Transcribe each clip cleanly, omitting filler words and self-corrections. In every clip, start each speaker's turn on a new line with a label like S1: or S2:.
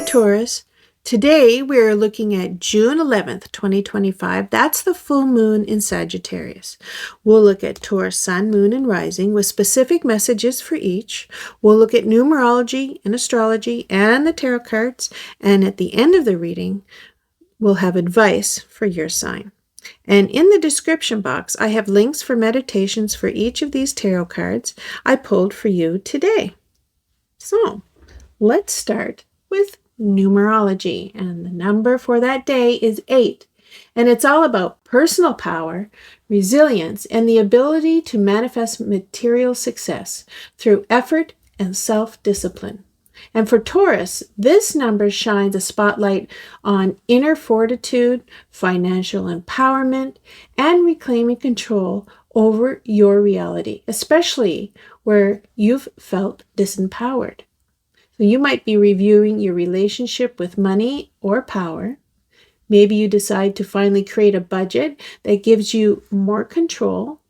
S1: Taurus. Today we are looking at June 11th, 2025. That's the full moon in Sagittarius. We'll look at Taurus Sun, Moon, and Rising with specific messages for each. We'll look at numerology and astrology and the tarot cards. And at the end of the reading, we'll have advice for your sign. And in the description box, I have links for meditations for each of these tarot cards I pulled for you today. So let's start with numerology, and the number for that day is 8, and it's all about personal power, resilience, and the ability to manifest material success through effort and self-discipline. And for Taurus, this number shines a spotlight on inner fortitude, financial empowerment, and reclaiming control over your reality, especially where you've felt disempowered. So you might be reviewing your relationship with money or power. Maybe you decide to finally create a budget that gives you more control.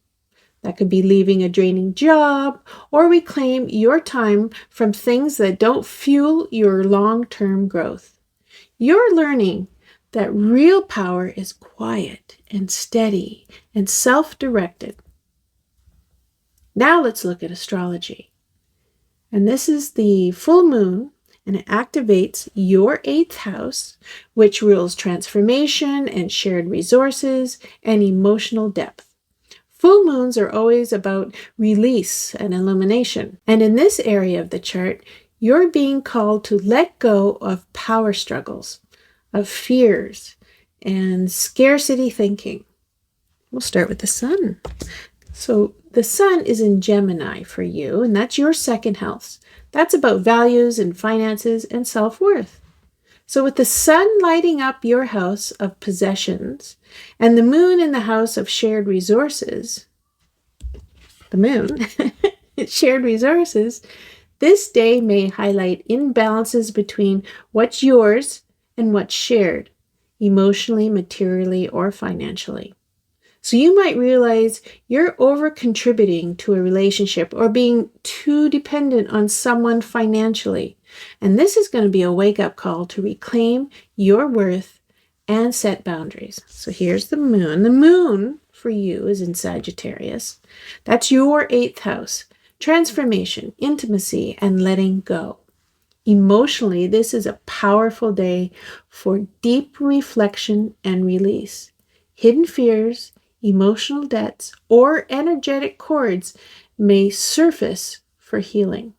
S1: That could be leaving a draining job or reclaim your time from things that don't fuel your long-term growth. You're learning that real power is quiet and steady and self-directed. Now let's look at astrology. And this is the full moon, and it activates your 8th house, which rules transformation and shared resources and emotional depth. Full moons are always about release and illumination. And in this area of the chart, you're being called to let go of power struggles, of fears, and scarcity thinking. We'll start with the sun. So the sun is in Gemini for you, and that's your 2nd house. That's about values and finances and self-worth. So with the sun lighting up your house of possessions and the moon in the house of shared resources, shared resources, this day may highlight imbalances between what's yours and what's shared, emotionally, materially, or financially. So you might realize you're over-contributing to a relationship or being too dependent on someone financially. And this is going to be a wake-up call to reclaim your worth and set boundaries. So here's the moon. The moon for you is in Sagittarius. That's your 8th house. Transformation, intimacy, and letting go. Emotionally, this is a powerful day for deep reflection and release. Hidden fears, emotional debts, or energetic cords may surface for healing.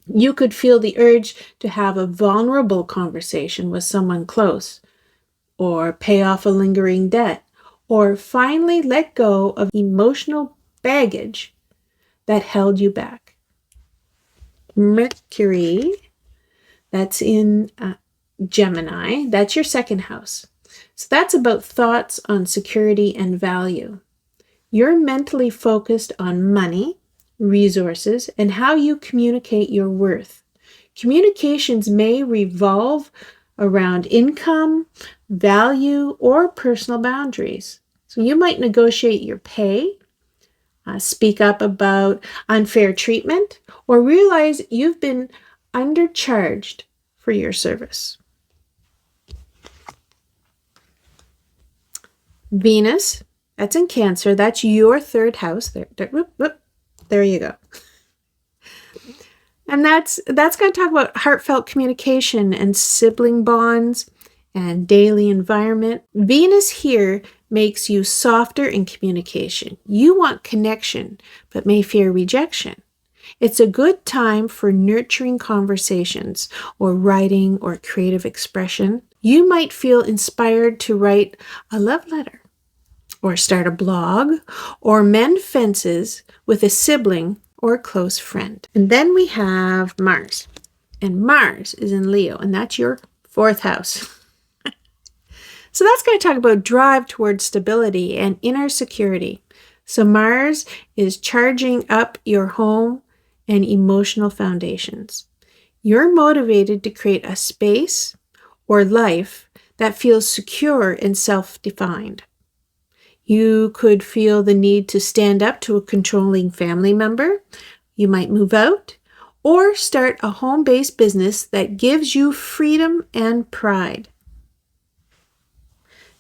S1: You could feel the urge to have a vulnerable conversation with someone close, or pay off a lingering debt, or finally let go of emotional baggage that held you back. Mercury, that's in Gemini, that's your 2nd house. So that's about thoughts on security and value. You're mentally focused on money, resources, and how you communicate your worth. Communications may revolve around income, value, or personal boundaries. So you might negotiate your pay, speak up about unfair treatment, or realize you've been undercharged for your service. Venus, that's in Cancer. That's your 3rd house. There you go. And that's going to talk about heartfelt communication and sibling bonds and daily environment. Venus here makes you softer in communication. You want connection, but may fear rejection. It's a good time for nurturing conversations or writing or creative expression. You might feel inspired to write a love letter, or start a blog, or mend fences with a sibling or a close friend. And then we have Mars. And Mars is in Leo, and that's your 4th house. So that's going to talk about drive towards stability and inner security. So Mars is charging up your home and emotional foundations. You're motivated to create a space or life that feels secure and self-defined. You could feel the need to stand up to a controlling family member. You might move out, or start a home-based business that gives you freedom and pride.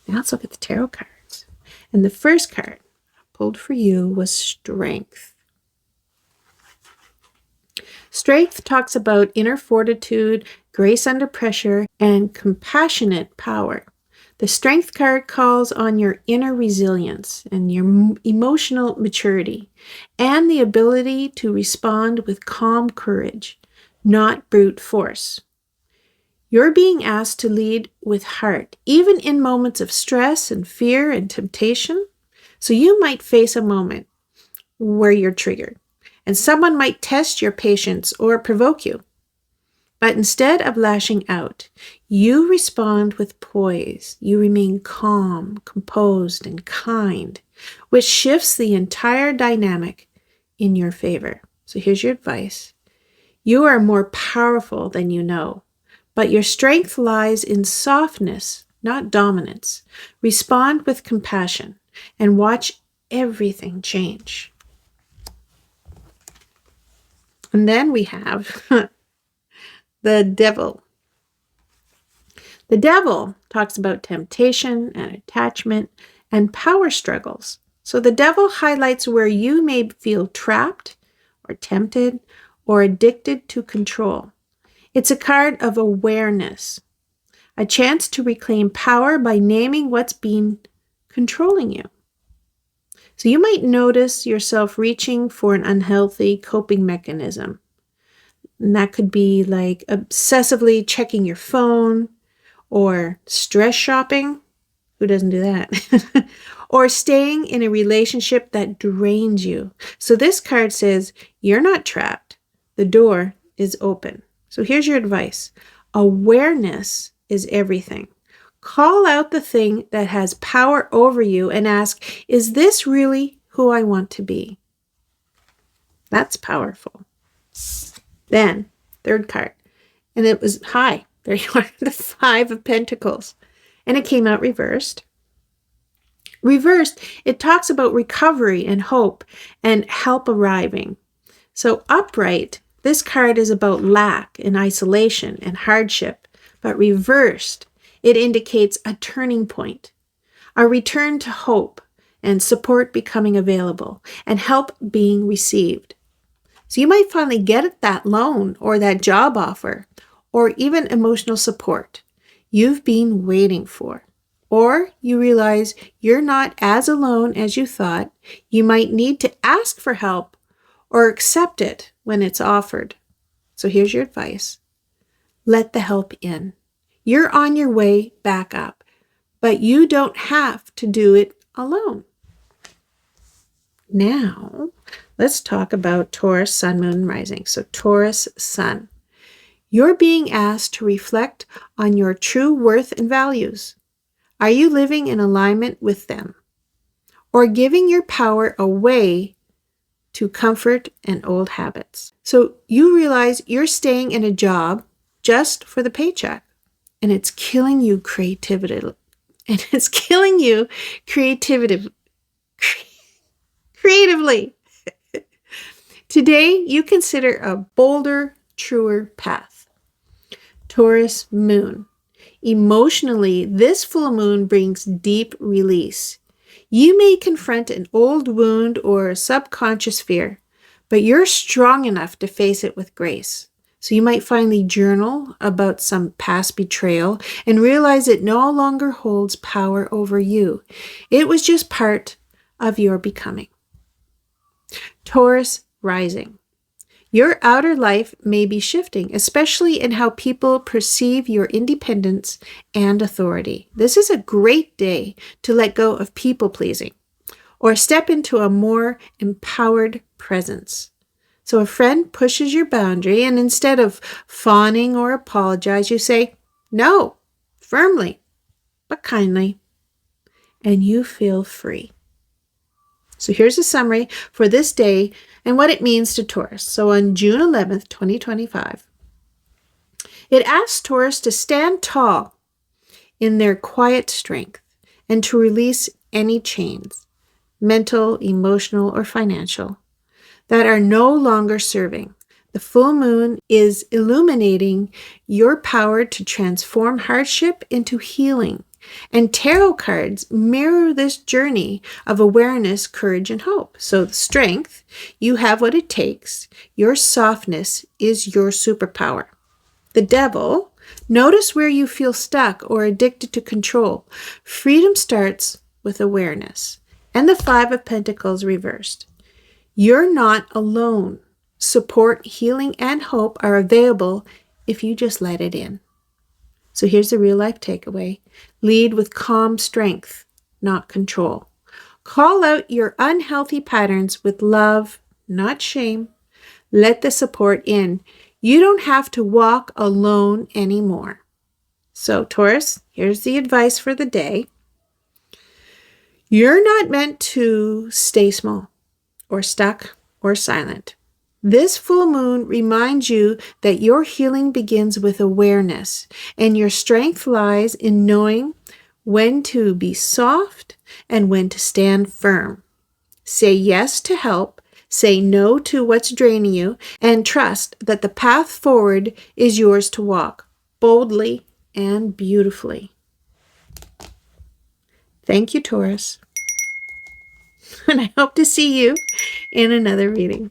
S1: Now let's look at the tarot cards. And the first card I pulled for you was Strength. Strength talks about inner fortitude, grace under pressure, and compassionate power. The Strength card calls on your inner resilience and your emotional maturity and the ability to respond with calm courage, not brute force. You're being asked to lead with heart, even in moments of stress and fear and temptation. So you might face a moment where you're triggered, and someone might test your patience or provoke you. But instead of lashing out, you respond with poise. You remain calm, composed, and kind, which shifts the entire dynamic in your favor. So here's your advice. You are more powerful than you know, but your strength lies in softness, not dominance. Respond with compassion and watch everything change. And then we have the Devil. The Devil talks about temptation and attachment and power struggles. So the Devil highlights where you may feel trapped or tempted or addicted to control. It's a card of awareness, a chance to reclaim power by naming what's been controlling you. So you might notice yourself reaching for an unhealthy coping mechanism. And that could be like obsessively checking your phone or stress shopping. Who doesn't do that? Or staying in a relationship that drains you. So this card says, you're not trapped. The door is open. So here's your advice. Awareness is everything. Call out the thing that has power over you and ask, is this really who I want to be? That's powerful. Then, third card. And it was high. There you are, the Five of Pentacles. And it came out reversed. Reversed, it talks about recovery and hope and help arriving. So upright, this card is about lack and isolation and hardship. But reversed, it indicates a turning point, a return to hope and support becoming available and help being received. So you might finally get that loan or that job offer or even emotional support you've been waiting for. Or you realize you're not as alone as you thought. You might need to ask for help or accept it when it's offered. So here's your advice. Let the help in. You're on your way back up, but you don't have to do it alone. Now, let's talk about Taurus Sun, Moon, and Rising. So Taurus Sun. You're being asked to reflect on your true worth and values. Are you living in alignment with them? Or giving your power away to comfort and old habits? So you realize you're staying in a job just for the paycheck. And it's killing you creatively. Today, you consider a bolder, truer path. Taurus Moon. Emotionally, this full moon brings deep release. You may confront an old wound or a subconscious fear, but you're strong enough to face it with grace. So you might finally journal about some past betrayal and realize it no longer holds power over you. It was just part of your becoming. Taurus Rising. Your outer life may be shifting, especially in how people perceive your independence and authority. This is a great day to let go of people-pleasing or step into a more empowered presence. So a friend pushes your boundary, and instead of fawning or apologize, you say, no, firmly, but kindly, and you feel free. So here's a summary for this day and what it means to Taurus. So on June 11th, 2025, it asks Taurus to stand tall in their quiet strength and to release any chains, mental, emotional, or financial, that are no longer serving The full moon is illuminating your power to transform hardship into healing. And tarot cards mirror this journey of awareness, courage, and hope. So the strength, you have what it takes. Your softness is your superpower. The devil, notice where you feel stuck or addicted to control. Freedom starts with awareness. And the Five of Pentacles reversed. You're not alone. Support, healing, and hope are available if you just let it in. So here's the real life takeaway. Lead with calm strength, not control. Call out your unhealthy patterns with love, not shame. Let the support in. You don't have to walk alone anymore. So Taurus, here's the advice for the day. You're not meant to stay small or stuck or silent. This full moon reminds you that your healing begins with awareness, and your strength lies in knowing when to be soft and when to stand firm. Say yes to help, say no to what's draining you, and trust that the path forward is yours to walk boldly and beautifully. Thank you, Taurus. And I hope to see you in another reading.